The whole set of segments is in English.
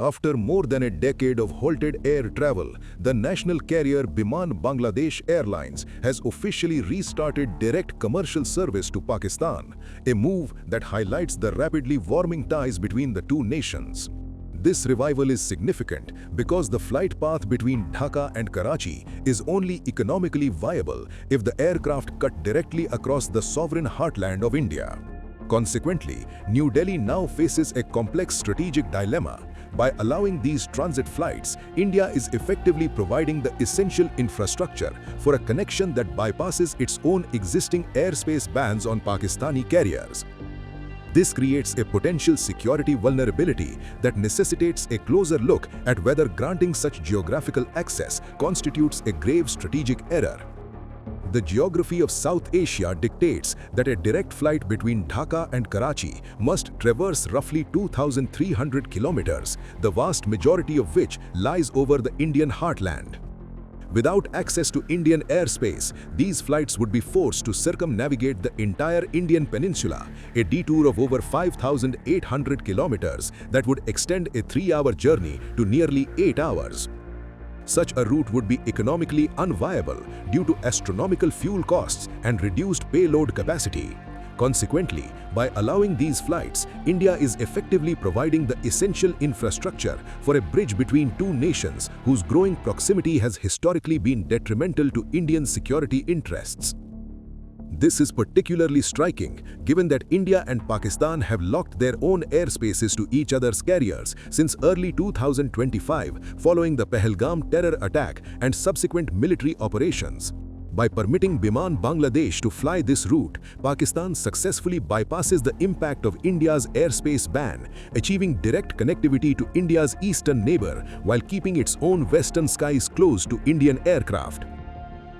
After more than a decade of halted air travel, the national carrier Biman Bangladesh Airlines has officially restarted direct commercial service to Pakistan, a move that highlights the rapidly warming ties between the two nations. This revival is significant because the flight path between Dhaka and Karachi is only economically viable if the aircraft cut directly across the sovereign heartland of India. Consequently, New Delhi now faces a complex strategic dilemma. By allowing these transit flights, India is effectively providing the essential infrastructure for a connection that bypasses its own existing airspace bans on Pakistani carriers. This creates a potential security vulnerability that necessitates a closer look at whether granting such geographical access constitutes a grave strategic error. The geography of South Asia dictates that a direct flight between Dhaka and Karachi must traverse roughly 2,300 kilometers, the vast majority of which lies over the Indian heartland. Without access to Indian airspace, these flights would be forced to circumnavigate the entire Indian peninsula, a detour of over 5,800 kilometers that would extend a 3-hour journey to nearly 8 hours. Such a route would be economically unviable due to astronomical fuel costs and reduced payload capacity. Consequently, by allowing these flights, India is effectively providing the essential infrastructure for a bridge between two nations whose growing proximity has historically been detrimental to Indian security interests. This is particularly striking given that India and Pakistan have locked their own airspaces to each other's carriers since early 2025 following the Pahalgam terror attack and subsequent military operations. By permitting Biman Bangladesh to fly this route, Pakistan successfully bypasses the impact of India's airspace ban, achieving direct connectivity to India's eastern neighbor while keeping its own western skies closed to Indian aircraft.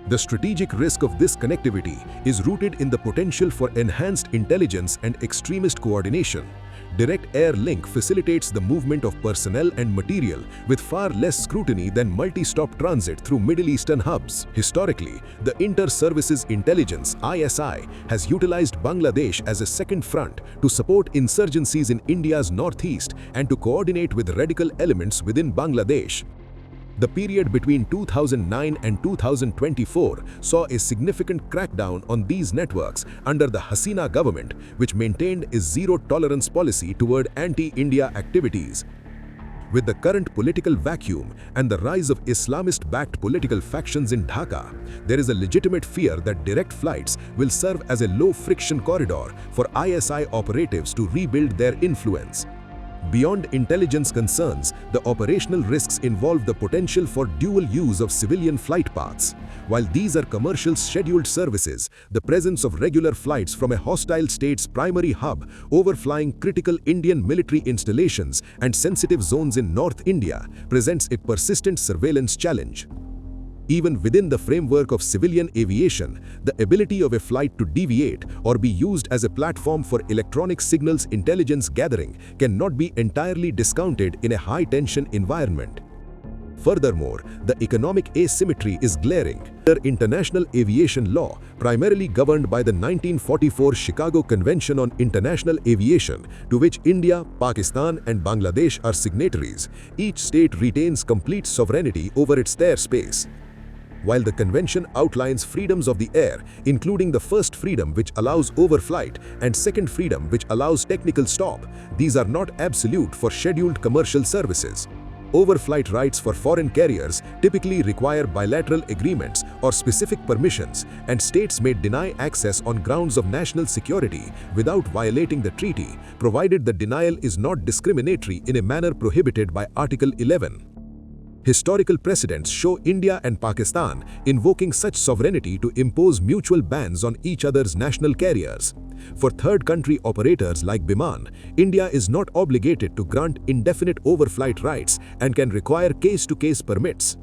The strategic risk of this connectivity is rooted in the potential for enhanced intelligence and extremist coordination. Direct air link facilitates the movement of personnel and material with far less scrutiny than multi-stop transit through Middle Eastern hubs. Historically, the Inter-Services Intelligence (ISI) has utilized Bangladesh as a second front to support insurgencies in India's northeast and to coordinate with radical elements within Bangladesh. The period between 2009 and 2024 saw a significant crackdown on these networks under the Hasina government, which maintained a zero-tolerance policy toward anti-India activities. With the current political vacuum and the rise of Islamist-backed political factions in Dhaka, there is a legitimate fear that direct flights will serve as a low-friction corridor for ISI operatives to rebuild their influence. Beyond intelligence concerns, the operational risks involve the potential for dual use of civilian flight paths. While these are commercial scheduled services, the presence of regular flights from a hostile state's primary hub overflying critical Indian military installations and sensitive zones in North India presents a persistent surveillance challenge. Even within the framework of civilian aviation, the ability of a flight to deviate or be used as a platform for electronic signals intelligence gathering cannot be entirely discounted in a high-tension environment. Furthermore, the economic asymmetry is glaring. Under international aviation law, primarily governed by the 1944 Chicago Convention on International Aviation, to which India, Pakistan, and Bangladesh are signatories, each state retains complete sovereignty over its airspace. While the convention outlines freedoms of the air, including the first freedom which allows overflight and second freedom which allows technical stop, these are not absolute for scheduled commercial services. Overflight rights for foreign carriers typically require bilateral agreements or specific permissions, and states may deny access on grounds of national security without violating the treaty, provided the denial is not discriminatory in a manner prohibited by Article 11. Historical precedents show India and Pakistan invoking such sovereignty to impose mutual bans on each other's national carriers. For third-country operators like Biman, India is not obligated to grant indefinite overflight rights and can require case-to-case permits.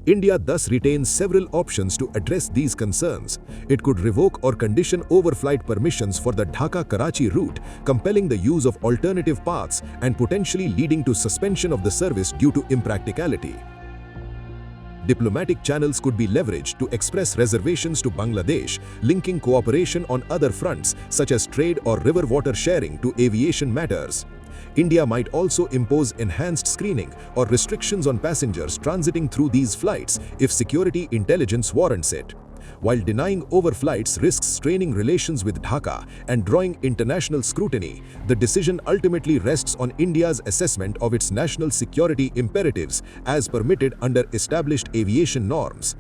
India thus retains several options to address these concerns. It could revoke or condition overflight permissions for the Dhaka-Karachi route, compelling the use of alternative paths and potentially leading to suspension of the service due to impracticality. Diplomatic channels could be leveraged to express reservations to Bangladesh, linking cooperation on other fronts such as trade or river water sharing to aviation matters. India might also impose enhanced screening or restrictions on passengers transiting through these flights if security intelligence warrants it. While denying overflights risks straining relations with Dhaka and drawing international scrutiny, the decision ultimately rests on India's assessment of its national security imperatives as permitted under established aviation norms.